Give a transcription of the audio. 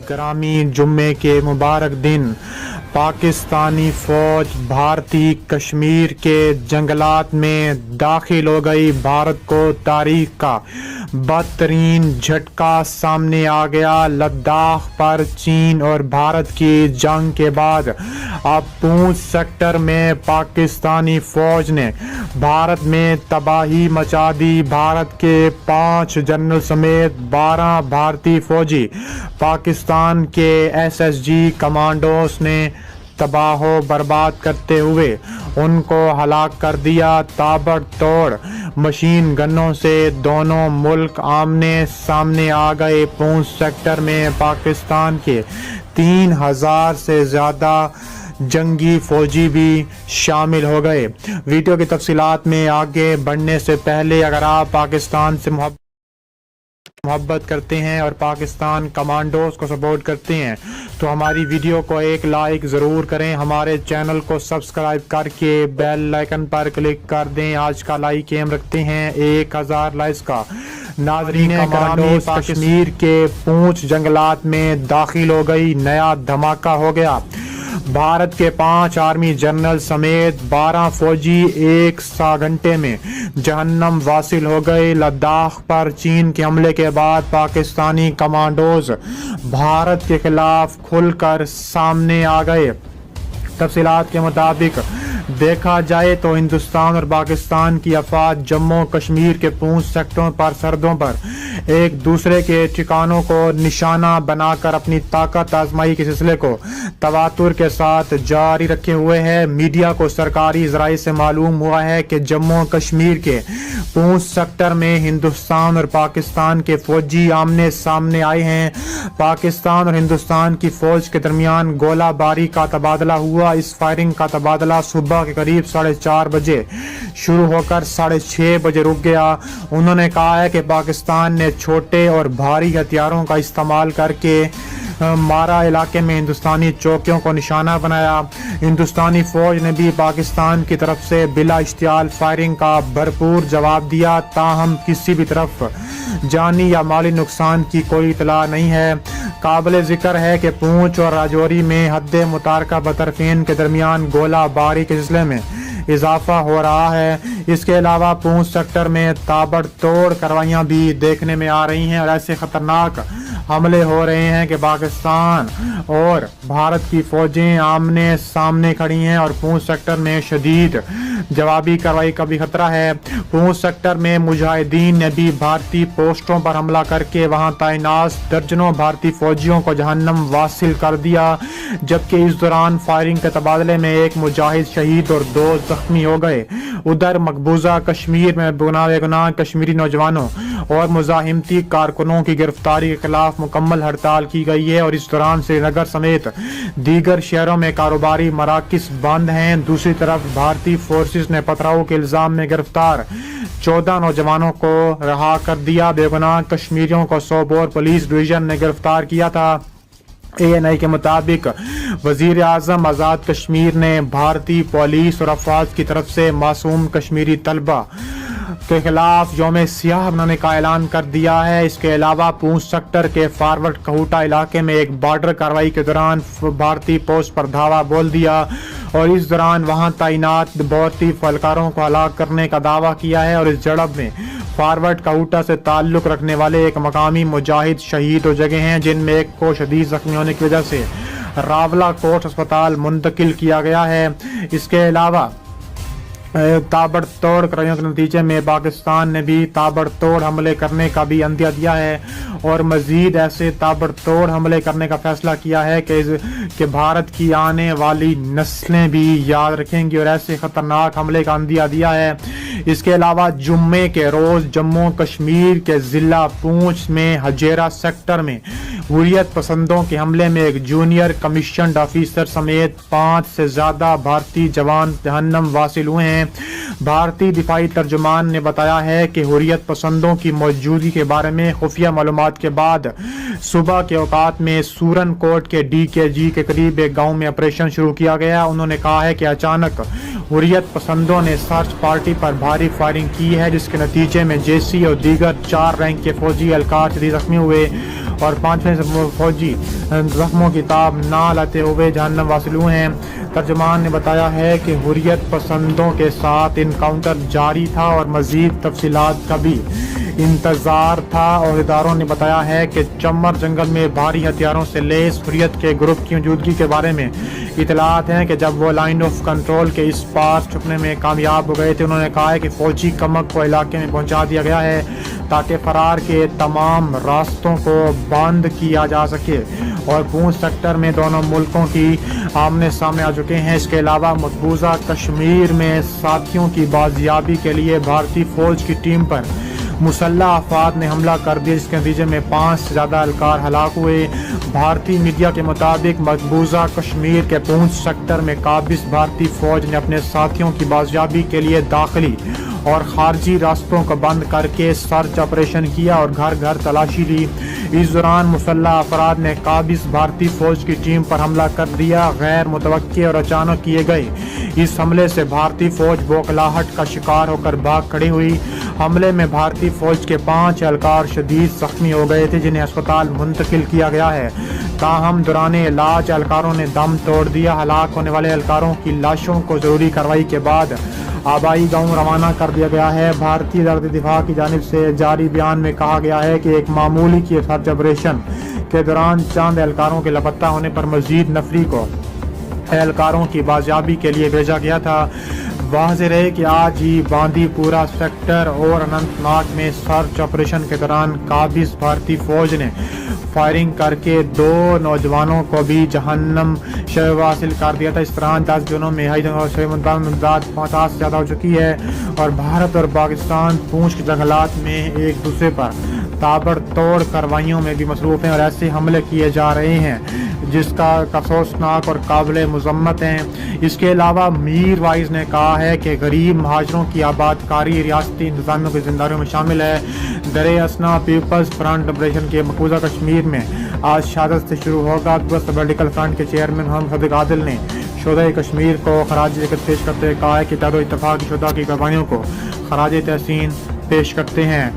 ग्रामी जुम्मे के मुबारक दिन पाकिस्तानी फौज भारतीय कश्मीर के जंगलात में दाखिल हो गई। भारत को तारीख का बदतरीन झटका सामने आ गया। लद्दाख पर चीन और भारत की जंग के बाद अब पूंछ सेक्टर में पाकिस्तानी फौज ने भारत में तबाही मचा दी। भारत के 5 जनरल समेत 12 भारतीय फौजी पाकिस्तान के एसएसजी कमांडोज ने तबाहो बर्बाद करते हुए उनको हलाक कर दिया। ताबड़तोड़ मशीन गनों से दोनों मुल्क आमने सामने आ गए। पूंछ सेक्टर में पाकिस्तान के 3000 से ज़्यादा जंगी फौजी भी शामिल हो गए। वीडियो की तफसीलात में आगे बढ़ने से पहले अगर आप पाकिस्तान से मोहब्बत करते हैं और पाकिस्तान कमांडोज को सपोर्ट करते हैं तो हमारी वीडियो को एक लाइक ज़रूर करें। हमारे चैनल को सब्सक्राइब करके बेल आइकन पर क्लिक कर दें। आज का लाइक एम रखते हैं 1000 लाइक्स का। नाज़रीन ग्रामी कश्मीर के पूंछ जंगलात में दाखिल हो गई। नया धमाका हो गया। भारत के 5 आर्मी जनरल समेत 12 फौजी एक घंटे में जहन्नम वासिल हो गए। लद्दाख पर चीन के हमले के बाद पाकिस्तानी कमांडोज भारत के खिलाफ खुलकर सामने आ गए। तफसीलात के मुताबिक देखा जाए तो हिंदुस्तान और पाकिस्तान की अफवाज जम्मू कश्मीर के पूंछ सेक्टरों पर सरहदों पर एक दूसरे के ठिकानों को निशाना बनाकर अपनी ताकत आजमाई के सिलसिले को तवातुर के साथ जारी रखे हुए है। मीडिया को सरकारी ज़राए से मालूम हुआ है कि जम्मू कश्मीर के पूंछ सेक्टर में हिंदुस्तान और पाकिस्तान के फौजी आमने सामने आए हैं। पाकिस्तान और हिंदुस्तान की फौज के दरमियान गोलाबारी का तबादला हुआ। इस फायरिंग का तबादला सुबह के करीब 4:30 बजे शुरू होकर 6:30 बजे रुक गया। उन्होंने कहा है कि पाकिस्तान ने छोटे और भारी हथियारों का इस्तेमाल करके मारा इलाके में हिंदुस्तानी चौकियों को निशाना बनाया। हिंदुस्तानी फौज ने भी पाकिस्तान की तरफ से बिला इश्तियाल फायरिंग का भरपूर जवाब दिया। ताहम किसी भी तरफ जानी या माली नुकसान की कोई इतला नहीं है। काबिल जिक्र है कि पूंछ और राजौरी में हद मुतारका बतरफीन के दरमियान गोलाबारी के सिलसिले में इजाफा हो रहा है। इसके अलावा पूंछ सेक्टर में ताबड़तोड़ कार्रवाइयां भी देखने में आ रही हैं और ऐसे खतरनाक हमले हो रहे हैं कि पाकिस्तान और भारत की फौजें आमने सामने खड़ी हैं और पूंछ सेक्टर में शदीद जवाबी कार्रवाई का भी खतरा है। पूंछ सेक्टर में मुजाहिदीन ने भी भारतीय पोस्टों पर हमला करके वहां तैनात दर्जनों भारतीय फौजियों को जहन्नम वासिल कर दिया, जबकि इस दौरान फायरिंग के तबादले में एक मुजाहिद शहीद और 2 जख्मी हो गए। उधर मकबूजा कश्मीर में बेगुनाह कश्मीरी नौजवानों और मुजाहिमती कारकुनों की गिरफ्तारी के खिलाफ मुकम्मल हड़ताल की गई है और इस दौरान श्रीनगर समेत दीगर शहरों में कारोबारी मराकिस बंद हैं। दूसरी तरफ भारतीय फोर्सेस ने पथराव के इल्जाम में गिरफ्तार 14 नौजवानों को रिहा कर दिया। बेगुनाह कश्मीरियों को सोपोर पुलिस डिवीजन ने गिरफ्तार किया था। ANI के मुताबिक वजीर आजम आज़ाद कश्मीर ने भारतीय पुलिस और अफवाज की तरफ से मासूम कश्मीरी तलबा के खिलाफ यौम सियाह मनाने का ऐलान कर दिया है। इसके अलावा पूंछ सेक्टर के फॉरवर्ड कहूटा इलाके में एक बॉर्डर कार्रवाई के दौरान भारतीय पोस्ट पर धावा बोल दिया और इस दौरान वहां तैनात भारतीय फलकारों को हलाक करने का दावा किया है और इस झड़प में फॉरवर्ड कहूटा से ताल्लुक रखने वाले एक मकामी मुजाहिद शहीद हो गए हैं, जिनमें एक को शदीद जख्मी होने की वजह से रावला कोट अस्पताल मुंतकिल किया गया है। इसके अलावा ताबड़तोड़ कार्रवाइयों के नतीजे में पाकिस्तान ने भी ताबड़तोड़ हमले करने का भी अंदिया दिया है और मजीद ऐसे ताबड़तोड़ हमले करने का फैसला किया है कि भारत की आने वाली नस्लें भी याद रखेंगी और ऐसे खतरनाक हमले का अंदिया दिया है। इसके अलावा जुम्मे के रोज जम्मू कश्मीर के जिला पूंछ में हजेरा सेक्टर में हुर्रियत पसंदों के हमले में एक जूनियर कमीशन्ड ऑफिसर समेत 5 से ज्यादा भारतीय जवान जहन्नम वासिल हुए हैं। भारतीय दिफाई तर्जुमान ने बताया है कि हुर्रियत पसंदों की मौजूदगी के बारे में खुफिया मालूमात के बाद सुबह के औकात में सूरन कोट के DKG के करीब एक गांव में ऑपरेशन शुरू किया गया। उन्होंने कहा है कि अचानक हुर्रियत पसंदों ने सर्च पार्टी पर भारी फायरिंग की है, जिसके नतीजे में JC और दीगर 4 रैंक के फौजी एहलकार जख्मी हुए اور 5ویں فوجی زخموں کی تاب نہ لیتے ہوئے جہنم واصل ہوئے ہیں۔ ترجمان نے بتایا ہے کہ حریت پسندوں کے ساتھ انکاؤنٹر جاری تھا اور مزید تفصیلات کا بھی انتظار تھا۔ عہدیداروں نے بتایا ہے کہ چمر جنگل میں بھاری ہتھیاروں سے لیس حریت کے گروپ کی موجودگی کے بارے میں اطلاعات ہیں کہ جب وہ لائن آف کنٹرول کے اس پار چھپنے میں کامیاب ہو گئے تھے، انہوں نے کہا ہے کہ فوجی کمک کو علاقے میں پہنچا دیا گیا ہے تاکہ فرار کے تمام راستوں کو بند کیا جا سکے، اور پونچھ سیکٹر میں دونوں ملکوں کی آمنے سامنے آ چکے ہیں۔ اس کے علاوہ مقبوضہ کشمیر میں ساتھیوں کی بازیابی کے لیے بھارتی فوج کی ٹیم پر مسلح افراد نے حملہ کر دیا، جس کے نتیجے میں 5 سے زیادہ اہلکار ہلاک ہوئے۔ بھارتی میڈیا کے مطابق مقبوضہ کشمیر کے پونچھ سیکٹر میں قابض بھارتی فوج نے اپنے ساتھیوں کی بازیابی کے لیے داخلی اور خارجی راستوں کو بند کر کے سرچ آپریشن کیا اور گھر گھر تلاشی لی۔ اس دوران مسلح افراد نے قابض بھارتی فوج کی ٹیم پر حملہ کر دیا۔ غیر متوقع اور اچانک کیے گئے اس حملے سے بھارتی فوج بوکھلاہٹ کا شکار ہو کر بھاگ کھڑی ہوئی۔ حملے میں بھارتی فوج کے 5 اہلکار شدید زخمی ہو گئے تھے، جنہیں اسپتال منتقل کیا گیا ہے۔ تاہم دوران علاج اہلکاروں نے دم توڑ دیا۔ ہلاک ہونے والے اہلکاروں کی لاشوں کو ضروری کارروائی کے بعد آبائی گاؤں روانہ کر دیا گیا ہے۔ بھارتی وزارت دفاع کی جانب سے جاری بیان میں کہا گیا ہے کہ ایک معمولی کی سرچ آپریشن کے دوران چند اہلکاروں کے لاپتہ ہونے پر مزید نفری کو اہلکاروں کی بازیابی کے لیے بھیجا گیا تھا۔ واضح رہے کہ آج ہی باندی پورہ سیکٹر اور اننت ناگ میں سرچ آپریشن کے دوران قابض بھارتی فوج نے فائرنگ کر کے 2 نوجوانوں کو بھی جہنم شب حاصل کر دیا تھا۔ اس طرح 10 دنوں میں امداد 50 سے زیادہ ہو چکی ہے، اور بھارت اور پاکستان پونچھ کے جنگلات میں ایک دوسرے پر تابڑ توڑ کارروائیوں میں بھی مصروف ہیں اور ایسے حملے کیے جا رہے ہیں جس کا افسوسناک اور قابل مذمت ہیں۔ اس کے علاوہ میر وائز نے کہا ہے کہ غریب مہاجروں کی آباد کاری ریاستی انتظامیہ کی ذمہ داریوں میں شامل ہے۔ درِ اثنا پیپلز فرنٹ آپریشن کے مقبوضہ کشمیر میں آج شہادت سے شروع ہوگا۔ پیپلز پولیٹیکل فرنٹ کے چیئرمین محمد صدیق عادل نے شہدائے کشمیر کو خراج عقیدت پیش کرتے ہوئے کہا ہے کہ اتحاد و اتفاق شہداء کی قربانیوں کو خراج تحسین پیش کرتے ہیں۔